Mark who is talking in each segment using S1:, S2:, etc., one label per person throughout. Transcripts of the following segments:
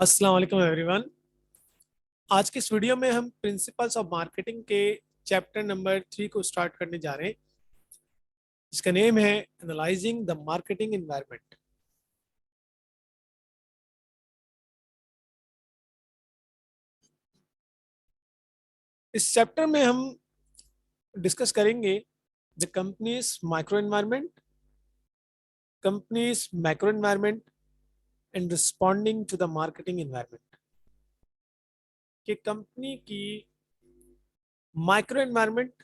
S1: अस्सलाम वालेकुम एवरीवन। आज के इस वीडियो में हम प्रिंसिपल्स ऑफ मार्केटिंग के चैप्टर नंबर 3 को स्टार्ट करने जा रहे हैं। इसका नेम है एनालाइजिंग द मार्केटिंग एनवायरनमेंट। इस चैप्टर में हम डिस्कस करेंगे the company's micro environment, company's macro environment and responding to the marketing environment. कि कंपनी की माइक्रो एनवायरनमेंट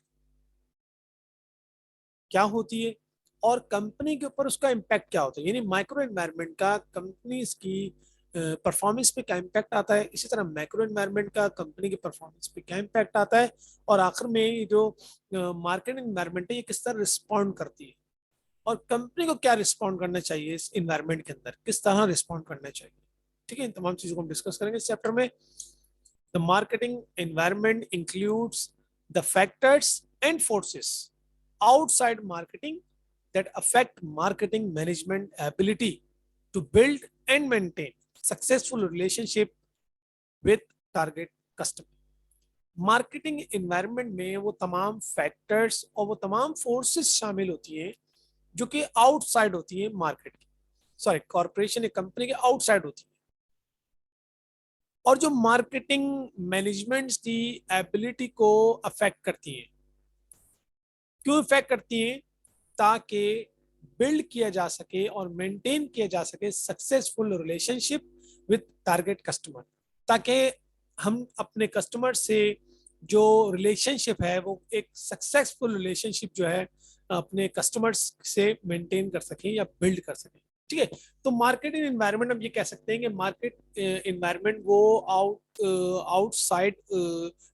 S1: क्या होती है और कंपनी के ऊपर उसका इम्पैक्ट क्या होता है। यानी माइक्रो एनवायरनमेंट का कंपनीज की परफॉर्मेंस पे क्या इम्पैक्ट आता है, इसी तरह मैक्रो एनवायरनमेंट का कंपनी की परफॉर्मेंस पे क्या इम्पैक्ट आता है, और आखिर में ये जो मार्केट एनवायरनमेंट है ये किस तरह रिस्पॉन्ड करती है और कंपनी को क्या रिस्पॉन्ड करना चाहिए इस इन्वायरमेंट के अंदर, किस तरह रिस्पॉन्ड करना चाहिए। ठीक है, इन तमाम चीजों को हम डिस्कस करेंगे इस चैप्टर में। The marketing environment includes the factors and forces outside marketing that affect marketing management ability to build and maintain successful relationship with target customer। Marketing environment में वो तमाम फैक्टर्स और वो तमाम फोर्सेस शामिल होती हैं जो कि आउटसाइड होती है मार्केट की, सॉरी कॉर्पोरेशन या कंपनी के आउटसाइड होती है, और जो मार्केटिंग मैनेजमेंट की एबिलिटी को अफेक्ट करती है। क्यों इफेक्ट करती है? ताकि बिल्ड किया जा सके और मेंटेन किया जा सके successful relationship with target customer, ताकि हम अपने कस्टमर से जो रिलेशनशिप है वो एक सक्सेसफुल रिलेशनशिप जो है अपने कस्टमर्स से मेंटेन कर सकें या बिल्ड कर सकें। ठीक है, तो मार्केटिंग एनवायरनमेंट हम ये कह सकते हैं कि मार्केट एनवायरनमेंट वो आउटसाइड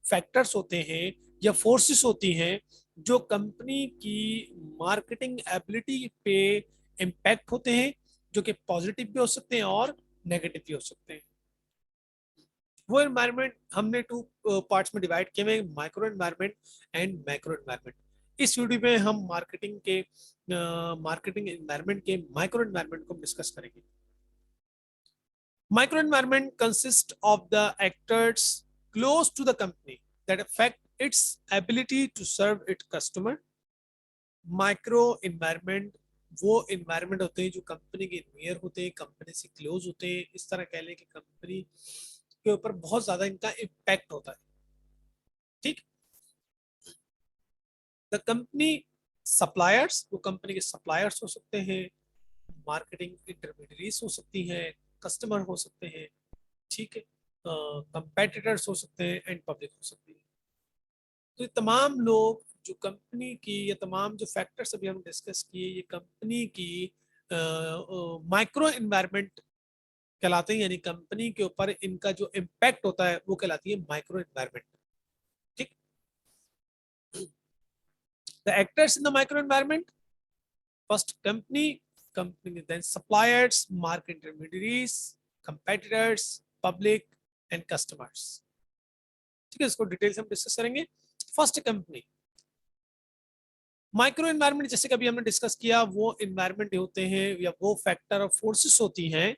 S1: फैक्टर्स होते हैं या फोर्सेस होती हैं जो कंपनी की मार्केटिंग एबिलिटी पे इम्पैक्ट होते हैं, जो कि पॉजिटिव भी हो सकते हैं और नेगेटिव भी हो सकते हैं। वो एनवायरनमेंट हमने टू पार्ट्स में डिवाइड किए हुए, micro environment and macro environment. इस वीडियो में हम मार्केटिंग एनवायरनमेंट के माइक्रो एनवायरनमेंट को डिस्कस करेंगे। Micro environment consists of the actors close to the company that affect its ability to serve its customer। Micro environment वो environment होते हैं जो कंपनी के नियर होते हैं, कंपनी से क्लोज होते हैं। इस तरह कह लें कि कंपनी के ऊपर बहुत ज्यादा इनका इम्पैक्ट होता है। ठीक, द कंपनी सप्लायर्स, वो कंपनी के सप्लायर्स हो सकते हैं, मार्केटिंग इंटरमीडियरीज हो सकती हैं, कस्टमर हो सकते हैं, ठीक है, कंपेटिटर्स हो सकते हैं एंड पब्लिक हो सकती है। तो ये तमाम लोग जो कंपनी की, ये तमाम जो फैक्टर्स अभी हम डिस्कस किए, ये कंपनी की माइक्रो एनवायरनमेंट कहलाते हैं, यानी कंपनी के ऊपर इनका जो इम्पैक्ट होता है वो कहलाती है माइक्रो एनवायरनमेंट। ठीक, the actors in the micro environment, first company then suppliers, market intermediaries, competitors, public and customers. ठीक है, इसको डिटेल से हम डिस्कस करेंगे। फर्स्ट कंपनी माइक्रो एनवायरनमेंट, जैसे कभी हमने डिस्कस किया, वो एनवायरनमेंट होते हैं या वो फैक्टर और फोर्सेस होती हैं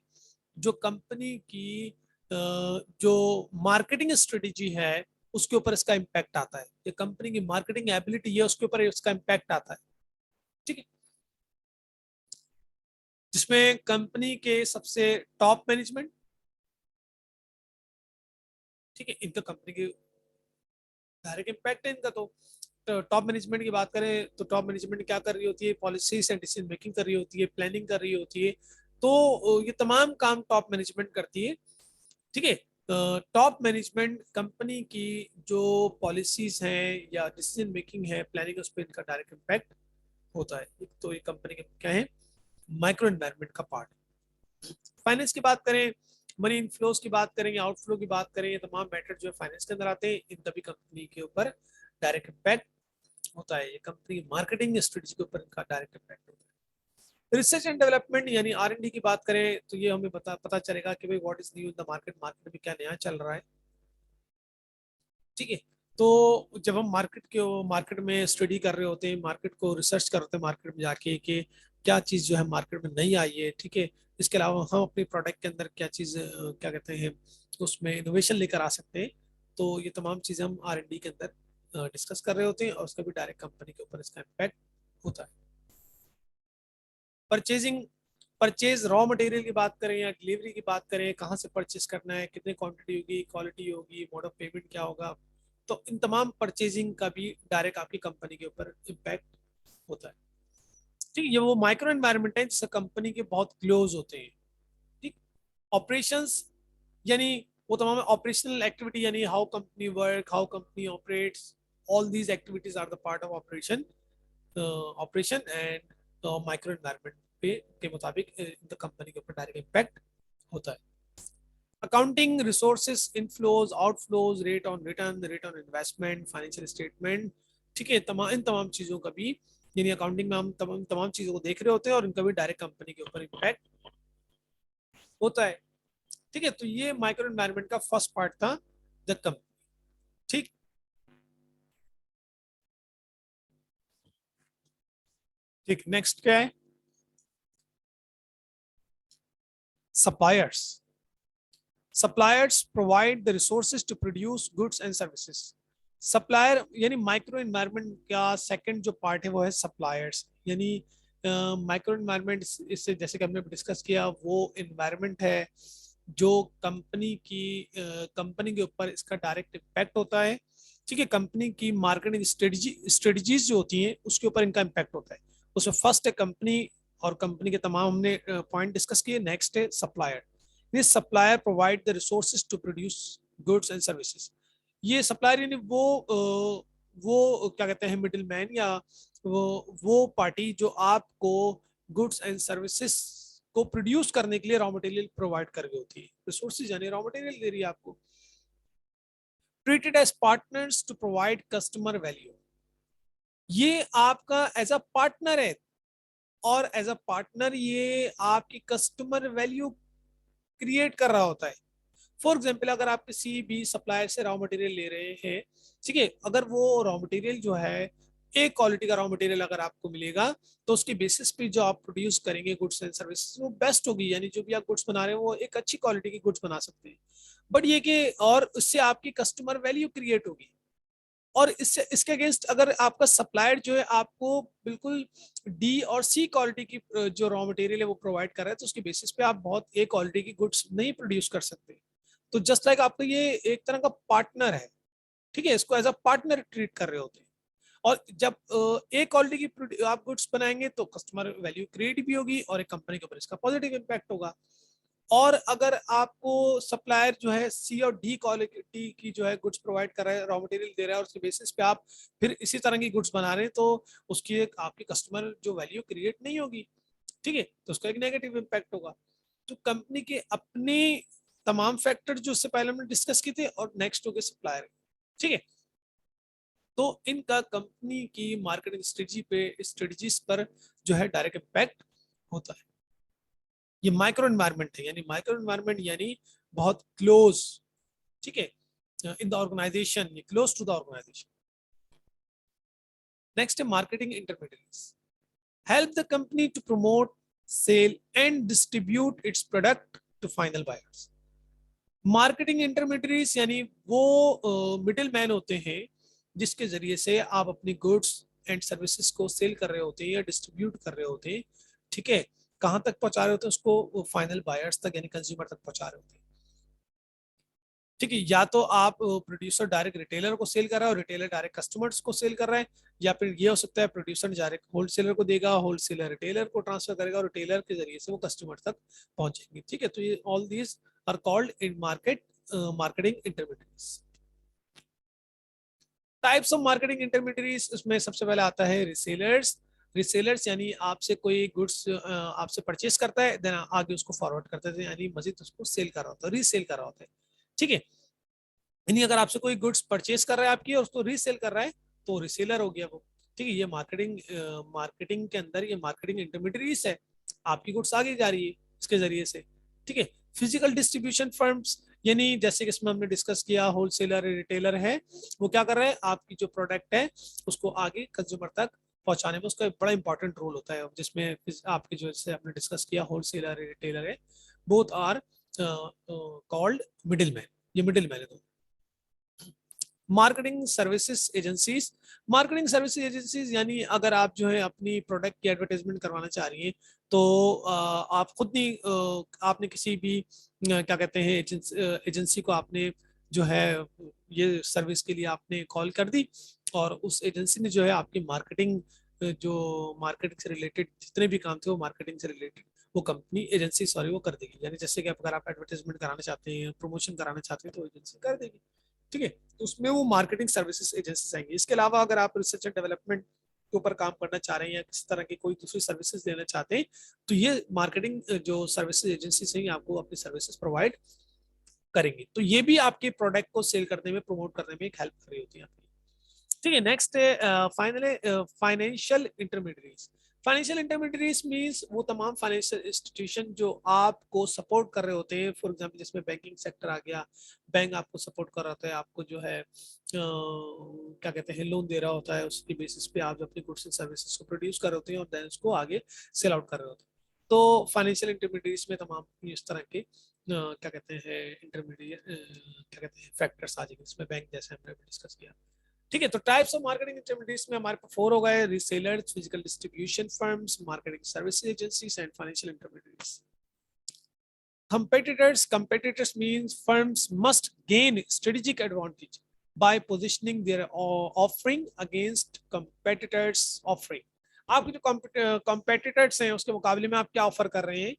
S1: जो कंपनी की जो मार्केटिंग स्ट्रेटेजी है उसके ऊपर इसका इम्पैक्ट आता है, ये कंपनी की मार्केटिंग एबिलिटी है उसके ऊपर इसका इम्पैक्ट आता है। ठीक है, जिसमें कंपनी के सबसे टॉप मैनेजमेंट, ठीक है, इनका कंपनी के डायरेक्ट इम्पैक्ट है इनका। तो टॉप मैनेजमेंट की बात करें तो टॉप मैनेजमेंट क्या कर रही होती है? पॉलिसीज एंड डिसीजन मेकिंग कर रही होती है, प्लानिंग कर रही होती है। तो ये तमाम काम टॉप मैनेजमेंट करती है। ठीक है, टॉप मैनेजमेंट कंपनी की जो पॉलिसीज हैं या डिसीजन मेकिंग है, प्लानिंग, उस पर इनका डायरेक्ट इम्पैक्ट होता है। तो ये कंपनी के क्या है? माइक्रो एनवायरनमेंट का पार्ट। फाइनेंस की बात करें, मनी इनफ्लोज की बात करें या आउटफ्लो की बात करें, ये तमाम मैटर जो है फाइनेंस के अंदर आते हैं, इन तभी कंपनी के ऊपर डायरेक्ट इम्पैक्ट होता है। ये कंपनी की मार्केटिंग स्ट्रेटेजी के ऊपर इनका डायरेक्ट इम्पैक्ट होता है। रिसर्च एंड डेवलपमेंट यानी R&D की बात करें तो ये हमें पता चलेगा कि भाई what is new in the market, market में क्या नया चल रहा है। ठीक है, तो जब हम मार्केट में स्टडी कर रहे होते हैं, मार्केट को रिसर्च कर रहे होते हैं, मार्केट में जाके कि क्या चीज़ जो है मार्केट में नहीं आई है, ठीक है। इसके अलावा हम अपने प्रोडक्ट के अंदर क्या चीज़ क्या कहते हैं उसमें इनोवेशन लेकर आ सकते हैं। तो ये तमाम चीज़ें हम R&D के अंदर डिस्कस कर रहे होते हैं और उसका भी डायरेक्ट कंपनी के ऊपर इसका इम्पैक्ट होता है। परचेजिंग, परचेज रॉ मटेरियल की बात करें या डिलीवरी की बात करें, कहाँ से परचेज करना है, कितनी क्वांटिटी होगी, क्वालिटी होगी, मोड ऑफ पेमेंट क्या होगा, तो इन तमाम परचेजिंग का भी डायरेक्ट आपकी कंपनी के ऊपर इम्पैक्ट होता है। ठीक है, ये वो माइक्रो एनवायरमेंट है जिससे कंपनी के बहुत क्लोज होते हैं। ठीक, ऑपरेशंस यानी वो तमाम ऑपरेशनल एक्टिविटी यानी how company work, how company operates, all these activities are the part of operation, operation and micro environment पे के मुताबिक द कंपनी के ऊपर डायरेक्ट इम्पैक्ट होता है। Accounting, resources, inflows, outflows, rate on return, rate on investment, financial statement, ठीक है, इन तमाम चीज़ों का भी यानी अकाउंटिंग में हम तमाम तमाम चीज़ों को देख रहे होते हैं और इनका भी डायरेक्ट कंपनी के ऊपर इम्पैक्ट होता है। ठीक है, तो ये माइक्रो एनवायरमेंट का फर्स्ट पार्ट था, द कंपनी। ठीक, ठीक, नेक्स्ट क्या है? Suppliers. Suppliers provide the resources to produce goods and services. Supplier यानी माइक्रो एनवायरनमेंट का सेकंड जो पार्ट है वो है सप्लायर्स। यानी माइक्रो एनवायरनमेंट इससे जैसे कि हमने डिस्कस किया वो एनवायरनमेंट है जो कंपनी की कंपनी के ऊपर इसका डायरेक्ट इम्पैक्ट होता है। ठीक है, कंपनी की मार्केटिंग स्ट्रेटजीज जो होती हैं उसके ऊपर इनका इम्पैक्ट होता है। उसमें फर्स्ट है कंपनी, और कंपनी के तमाम हमने पॉइंट डिस्कस किए। नेक्स्ट है supplier. This supplier provide the resources to produce goods and services. ये सप्लायर यानी वो क्या कहते हैं मिडिल मैन, या वो पार्टी जो आपको गुड्स एंड सर्विसेज को प्रोड्यूस करने के लिए रॉ मटेरियल प्रोवाइड कर रही होती है। रिसोर्सेज यानी रॉ मटेरियल दे रही है आपको। Treated as partners to provide customer value. ये आपका एज अ पार्टनर है, और एज अ पार्टनर ये आपकी कस्टमर वैल्यू क्रिएट कर रहा होता है। फॉर एग्जाम्पल, अगर आप किसी भी सप्लायर से रॉ मटेरियल ले रहे हैं, ठीक है, अगर वो रॉ मटेरियल जो है एक क्वालिटी का रॉ मटेरियल अगर आपको मिलेगा तो उसके बेसिस पे जो आप प्रोड्यूस करेंगे गुड्स एंड सर्विसेज वो बेस्ट होगी। यानी जो भी आप गुड्स बना रहे हैं वो एक अच्छी क्वालिटी की गुड्स बना सकते हैं। बट ये कि और उससे आपकी कस्टमर वैल्यू क्रिएट होगी। और इससे इसके अगेंस्ट अगर आपका सप्लायर जो है आपको बिल्कुल डी और सी क्वालिटी की जो रॉ मटेरियल है वो प्रोवाइड कर रहा है, तो उसके बेसिस पे आप बहुत ए क्वालिटी की गुड्स नहीं प्रोड्यूस कर सकते। तो जस्ट लाइक आपका ये एक तरह का पार्टनर है। ठीक है, इसको एज अ पार्टनर ट्रीट कर रहे होते हैं। और जब एक क्वालिटी की आप गुड्स बनाएंगे तो कस्टमर वैल्यू क्रिएट भी होगी और एक कंपनी के ऊपर इसका पॉजिटिव इम्पैक्ट होगा। और अगर आपको सप्लायर जो है सी और डी क्वालिटी की जो है गुड्स प्रोवाइड कर रहा है, रॉ मटेरियल दे रहा है, और उसके बेसिस पे आप फिर इसी तरह की गुड्स बना रहे हैं, तो उसकी एक आपकी कस्टमर जो वैल्यू क्रिएट नहीं होगी। ठीक है, तो उसका एक नेगेटिव इम्पैक्ट होगा। तो कंपनी के अपने तमाम फैक्टर जो इससे पहले हमने डिस्कस किए थे, और नेक्स्ट हो गए सप्लायर। ठीक है, तो इनका कंपनी की मार्केटिंग स्ट्रेटजीज पर जो है डायरेक्ट इम्पैक्ट होता है। ये माइक्रो एनवायरनमेंट है, यानी माइक्रो एनवायरनमेंट यानी बहुत क्लोज। ठीक है, इन द ऑर्गेनाइजेशन, ये close to the organisation. Next है marketing intermediates. Help the company to promote, sell and distribute its product to final buyers. Marketing intermediates यानी वो मिडिल मैन होते हैं जिसके जरिए से आप अपनी गुड्स एंड सर्विसेज को सेल कर रहे होते हैं या डिस्ट्रीब्यूट कर रहे होते हैं। ठीक है, कहाँ तक पहुंचा रहे होते हैं उसको? फाइनल बायर्स तक यानी कंज्यूमर तक पहुंचा रहे होते हैं। ठीक है, या तो आप प्रोड्यूसर डायरेक्ट रिटेलर को सेल कर रहा है और रिटेलर डायरेक्ट कस्टमर्स को सेल कर रहा है, या फिर ये हो सकता है प्रोड्यूसर डायरेक्ट होलसेलर को देगा, होलसेलर रिटेलर को ट्रांसफर करेगा और रिटेलर के जरिए से वो कस्टमर तक पहुंचेंगे। ठीक है, तो ये all these are called in marketing intermediates. Types of marketing intermediates, उसमें सबसे पहले आता है रिसेलर्स। रिसेलर्स यानी आपसे कोई गुड्स आपसे परचेस करता है, देन आगे उसको फॉरवर्ड करते थे, यानी मजीद उसको सेल कर रहा होता है, रीसेल कर रहा होता है। ठीक है, यानी अगर आपसे कोई गुड्स परचेस कर रहा है आपकी और उसको रीसेल कर रहा है तो रिसेलर हो गया वो। ठीक है, ये मार्केटिंग के अंदर ये मार्केटिंग इंटरमीडिएट्स है। आपकी गुड्स आगे जा रही है इसके जरिए से। ठीक है, फिजिकल डिस्ट्रीब्यूशन फर्म्स यानी जैसे कि इसमें हमने डिस्कस किया होलसेलर रिटेलर है, वो क्या कर रहे हैं आपकी जो प्रोडक्ट है उसको आगे कंज्यूमर तक पहुंचाने में उसका एक बड़ा इंपॉर्टेंट रोल होता है, जिसमें आपके जो जैसे आपने डिस्कस किया होलसेलर है, रिटेलर है, both are called middle man, ये मिडिल मैन है दो। Marketing services agencies, marketing services agencies यानी अगर आप जो है अपनी प्रोडक्ट की एडवर्टाइजमेंट करवाना चाह रही हैं तो आप खुद नहीं, आपने किसी भी क्या कहते हैं एजेंसी को आपने जो है ये सर्विस के लिए आपने कॉल कर दी, और उस एजेंसी ने जो है आपकी मार्केटिंग, जो मार्केटिंग से रिलेटेड जितने भी काम थे वो मार्केटिंग से रिलेटेड वो कंपनी एजेंसी सॉरी वो कर देगी। यानी जैसे कि अगर आप एडवर्टाइजमेंट कराना चाहते हैं, प्रमोशन कराना चाहते हैं तो एजेंसी कर देगी। ठीक है, तो उसमें वो मार्केटिंग सर्विसेज एजेंसी आएंगी। इसके अलावा अगर आप रिसर्च एंड डेवलपमेंट के ऊपर काम करना चाह रहे हैं या किसी तरह की कोई दूसरी सर्विसेज देना चाहते हैं तो ये मार्केटिंग जो सर्विसेज एजेंसी से ही आपको अपनी सर्विसेज प्रोवाइड करेंगे। तो ये भी आपके प्रोडक्ट को सेल करने में, प्रमोट करने में एक हेल्प कर रही होती है आपकी। ठीक है, नेक्स्ट है finally financial intermediates. Financial intermediates means वो तमाम फाइनेंशियल इंस्टीट्यूशन जो आपको सपोर्ट कर रहे होते हैं, फॉर एग्जांपल जिसमें बैंकिंग सेक्टर आ गया, बैंक आपको सपोर्ट कर रहा होता है, आपको जो है क्या कहते हैं लोन दे रहा होता है, उसकी बेसिस पे आप अपनी गुड्स एंड सर्विसेज को प्रोड्यूस कर रहे होते हैं और देन उसको आगे सेल आउट कर रहे होते हैं। तो फाइनेंशियल इंटरमीडिएट्स में तमाम इस तरह के क्या कहते हैं इंटरमीडिएट क्या कहते हैं फैक्टर्स आ जाएंगे, इसमें बैंक जैसे हमने डिस्कस किया। ठीक है, तो टाइप्स ऑफ मार्केटिंग इंटरमीडिएट्स में हमारे पास 4 हो गए, resellers, physical distribution firms, marketing service agencies and financial intermediates. Competitors means firms must gain strategic advantage by positioning their offering against competitors offering. आपके जो competitors हैं उसके मुकाबले में आप क्या ऑफर कर रहे हैं,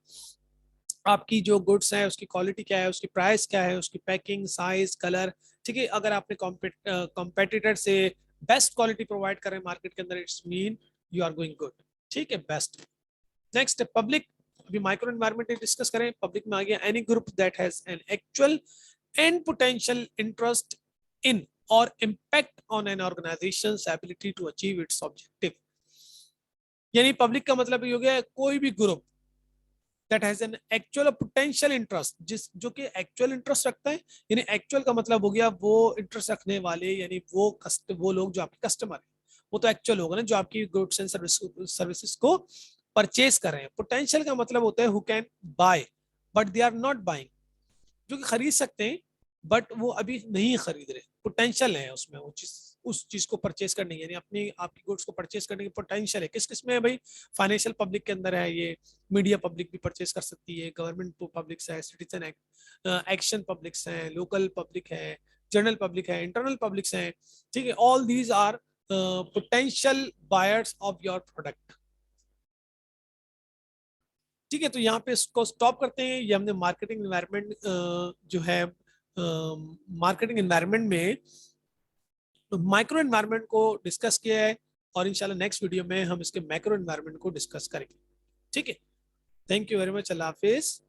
S1: आपकी जो गुड्स है उसकी क्वालिटी क्या है, उसकी प्राइस क्या है, उसकी पैकिंग, साइज, कलर। ठीक है, अगर आपने कॉम्पिटिटर से बेस्ट क्वालिटी प्रोवाइड करें मार्केट के अंदर, it's mean you are going good. ठीक है, बेस्ट। नेक्स्ट पब्लिक, अभी माइक्रो एनवायरमेंट डिस्कस करें। पब्लिक में आ गया any group that has an actual and potential interest in or impact on an organisation's ability to achieve its objective. यानी public का मतलब ये हो गया कोई भी group that has an actual potential interest, जिस जो कि एक्चुअल इंटरेस्ट रखता है। यानी एक्चुअल का मतलब हो गया वो इंटरेस्ट रखने वाले, यानी वो लोग जो आपके कस्टमर है वो तो एक्चुअल होगा ना, जो आपकी गुड्स एंड सर्विसेज को परचेज कर रहे हैं। पोटेंशियल का मतलब होता है who can buy but they are not buying, जो कि खरीद सकते हैं बट वो अभी नहीं खरीद रहे, पोटेंशियल है उसमें वो चीज, उस चीज को परचेज करने की, यानी अपनी आपकी गुड्स को परचेज करने की पोटेंशियल है। किस किस में है भाई, फाइनेंशियल पब्लिक के अंदर है ये, मीडिया पब्लिक भी परचेज कर सकती है, गवर्नमेंट पब्लिक्स है, सिटीजन एक्शन पब्लिक्स है, लोकल पब्लिक है, जनरल पब्लिक है, इंटरनल पब्लिक्स है। ठीक है, all these are potential buyers of your product. ठीक है, तो यहाँ पे इसको स्टॉप करते हैं। ये हमने मार्केटिंग एनवायरनमेंट जो है मार्केटिंग एनवायरनमेंट में माइक्रो एनवायरनमेंट को डिस्कस किया है, और इंशाल्लाह नेक्स्ट वीडियो में हम इसके मैक्रो एनवायरनमेंट को डिस्कस करेंगे। ठीक है, thank you very much, Allah Hafiz.